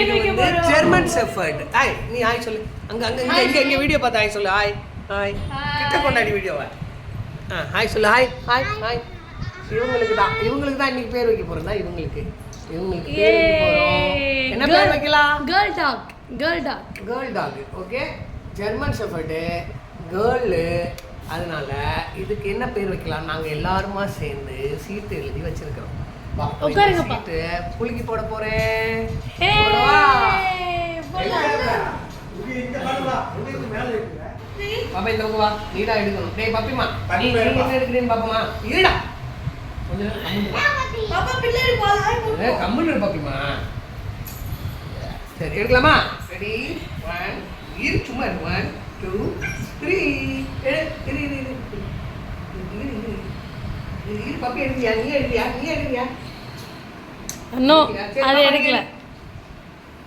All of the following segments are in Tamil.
பேர் வைக்க போறோம். German shepherd. ஹாய் நீ ஹாய் சொல்லு. அங்க அங்க இங்க இங்க வீடியோ பார்த்து ஹாய் சொல்லு. Hi hi. கிட்ட கொண்டாடி வீடியோவை. ஹாய் சொல்லு. Hi hi hi. இவங்களுக்கு தான் இன்னைக்கு பேர் வைக்க போறோம். இவங்களுக்கு பேர் வைக்க போறோம். என்ன பேர் வைக்கலாம்? Girl dog. Okay. German shepherd girl. அதனால இதுக்கு என்ன பேர் வைக்கலாம்? நாங்க எல்லாருமா சேர்ந்து சீட்டு எழுதி வச்சிருக்கோம். சீட்டு புளிக்கி போட போறேன். பாப்பா இந்த பக்கம் வா. நீடா எடுக்கணும். டேய் பாப்பிமா நீ என்ன எடுக்கிறேன்னு பாப்பமா. இருடா கொஞ்சம் பாப்பா பிள்ளைக்கு போலாம். கம்முன்னு இரு பாப்பிமா. சரி எடுக்கலாமா? ரெடி 1 இரு சும்மா 1 2 3 இரு பாப்பி எடுக்கியா? நீ எடுக்கியா? நோ அது எடுக்கல.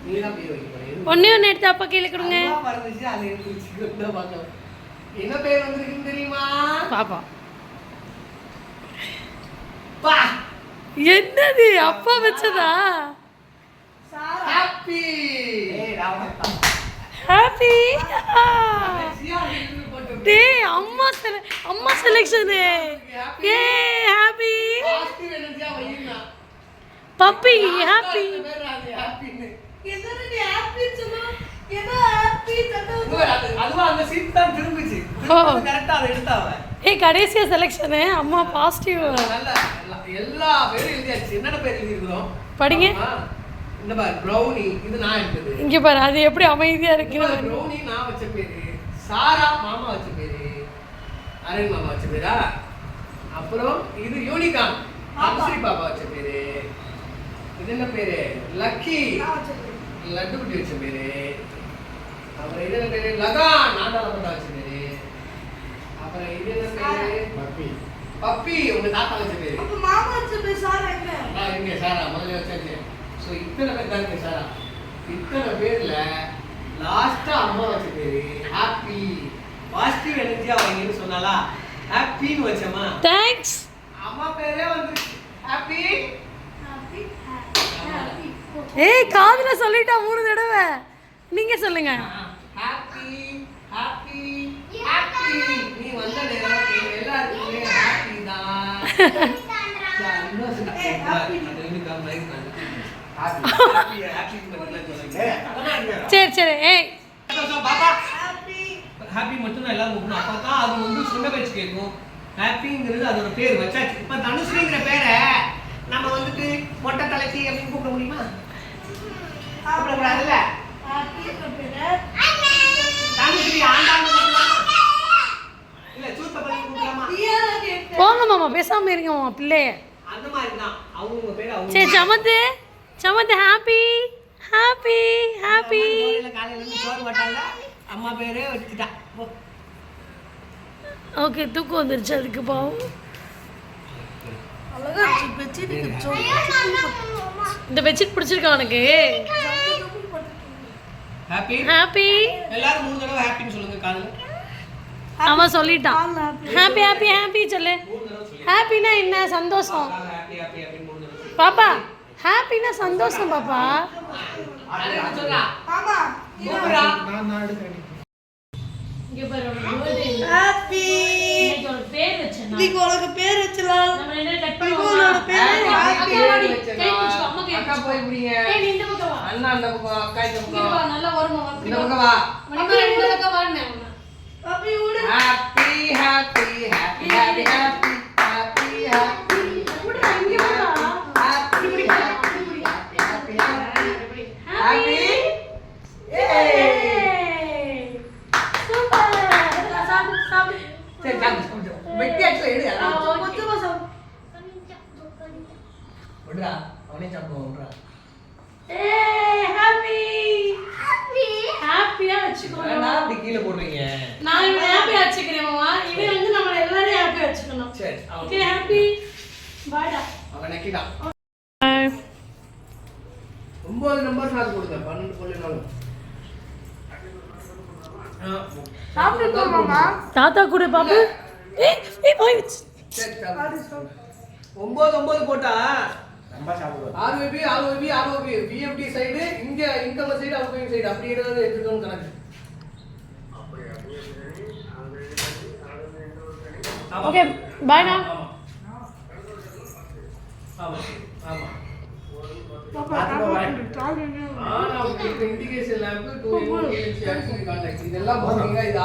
நீதான் பேர் வைக்க போறேன். ஒண்ணே எடுத்து அப்பா கீழே கொடுங்க. பறந்துச்சு அதை எடுத்து பார்க்கலாம். என்ன பேர் வந்திருக்குன்னு தெரியுமா? பாப்பா. பா என்னது அப்பா வச்சதா? ஹாப்பி. ஹாப்பி. டேய் அம்மா செலக்ஷன். ஏ ஹாப்பி. பாசிட்டிவ் எனர்ஜியா வையுனா. பப்பி ஹாப்பி. என்னடி ஹாப்பி சொன்னா? ஏதோ ஹாப்பி தட்டோ. அதுவா அந்த சீட் தான் திரும்பிச்சு. கரெக்ட்டா அதை எடுத்தாவ. ஏய் கடைசியா செலக்ஷன் அம்மா பாசிட்டிவ். நல்ல எல்லா பேரும் எழுதியாச்சு. என்னென்ன பேர் எழுதிருக்கோம் படிங்க. இந்த பாரு ப்ரௌனி இது நான் எடுத்தது. இங்க பாரு அது எப்படி அமைதியா இருக்குன்னு. ப்ரௌனி நான் வச்ச பேரு. சாரா மாமா வச்ச பேரு. அரேன் மாமா வச்ச பேரா? அப்புறம் இது யூனிகார்ன் அம்ஸ்ரீ பாப்பா வச்ச பேரு. இது என்ன பேரு? லக்கி லட்டு குட்டி வச்ச பேரு. அப்புறம் இது என்ன பேரு? லகான் நான்தான் வச்ச பேரு. அப்புறம் இது என்ன பேரு? பப்பி உங்க தாத்தா வச்ச பேரு. அப்ப மாமா வச்ச பேரு சாரா எங்க? இங்க சாரா முதல்ல வச்சாச்சு. சோ இத்தனை பேர் தான் இருக்கு சாரா. இத்தனை பேர்ல லாஸ்டா அம்மா வச்ச பேரு ஹாப்பி. பாசிட்டிவ் எனர்ஜியா வைங்கன்னு சொன்னாலா ஹாப்பின்னு வச்சமா. தேங்க்ஸ். அம்மா பேரே வந்து ஹாப்பி. ஏய் காதுல சொல்லிட்டா 3 தடவை. நீங்க சொல்லுங்க. Happy happy happy. நீ வந்த நேரம் எல்லாருக்குமே ஹாப்பி தான். சரி ஏய் பாப்பா ஹாப்பி மட்டும் தான் எல்லாரும் கூப்பிடணும். அப்பதான் அது வந்து சொன்ன பேச்சு கேட்கும். ஹாப்பிங்கிறது அதோட பேர் வச்சாச்சு. இப்ப தனுஸ்ரீங்கிற பேரை நம்ம வந்துட்டு மொட்டை தலைச்சி அப்படின்னு கூப்பிட முடியுமா? கூப்பிடக்கூடாதுல்ல. தனுஸ்ரீ ஆண்டாண்டு இல்ல சூத்த பண்ணி கூப்பிடலாமா? போங்க மாமா பேசாம இருங்க மாமா பிள்ளைய. அந்த மாதிரி தான் அவங்க பேர் அவங்க. சரி சமத்து ஹாப்பி. காலையில இருந்து சோறு வட்டால அம்மா பேரே வச்சுட்டா. ஓகே தூக்கம் வந்துருச்சு அதுக்கு பாவம். அழகா இருக்கு பெட்ஷீட். இந்த பெட்ஷீட் பிடிச்சிருக்கா உனக்கு? ஹாப்பி. எல்லாரும் 3 தடவை ஹாப்பின்னு சொல்லுங்க காலையில. அவன் சொல்லிட்டான். ஹாப்பி சொல்லு. ஹாப்பினா என்ன? சந்தோஷம். பாப்பா ஹாப்பினா சந்தோஷம் பாப்பா. மாமா நான் எடுக்கிறேன். இங்க பாரு பர்த்டே. ஹாப்பி. இன்னைக்கு ஒரு பேர் வச்சேனா? நீங்க உனக்கு பேர் வச்சலாம். நம்ம என்ன கட் பண்ணுவோம்? உங்களோட பேர் ஹாப்பி. அக்கா போய் புடிங்க. ஏய் இந்த பக்கம் வா. அண்ணா அந்த பக்கம் அக்கா இந்த இங்க வா பக்கம். நல்லா வரணும். இந்த பக்கம் வா. நம்ம ரெண்டு பக்கம் வாண்ணே. ஹாப்பி ஊடு. Happy happy happy happy happy happy happy. ஊடுடா இங்க வாடா. Happy happy happy happy happy. ஏய் சூப்பர். சாப்பிடு. சரி சாப்பிடு. வெட்டியாச்சு எடு. கொஞ்சமா சாப்பிடு. விடுடா அவனே சாப்பிடுவான்டா. ஏய் ஹாப்பியா வச்சுக்கோ. நான் அப்படி கீழ போடுறீங்க. நான் இவனை ஹாப்பியா வச்சுக்கிறேன் மாமா. இவன் வந்து நம்ம எல்லாரையும் ஹாப்பியா வச்சுக்கணும். சரி ஓகே ஹாப்பி. பாய்டா. அவன் நக்கிட்டான். 9 நம்பர் நான் கொடுத்தேன். 12 சொல்லினாலும். சாப்பிட்டு மாமா. தாத்தா கூட பாப்பு. ஏய் போய். சரி 9 போட்டா ROB VFD சைடு இங்க இன்கம் சைடு அவுட்கோயிங் சைடு அப்படி ஏதாவது எடுத்துக்கணும் கணக்கு. ஓகே பாய்டா. ஆமா ஆமா பாப்பா இண்டிகேஷன் லேம்ப் 2 கான்டாக்ட் இதெல்லாம் போடுறீங்க. இது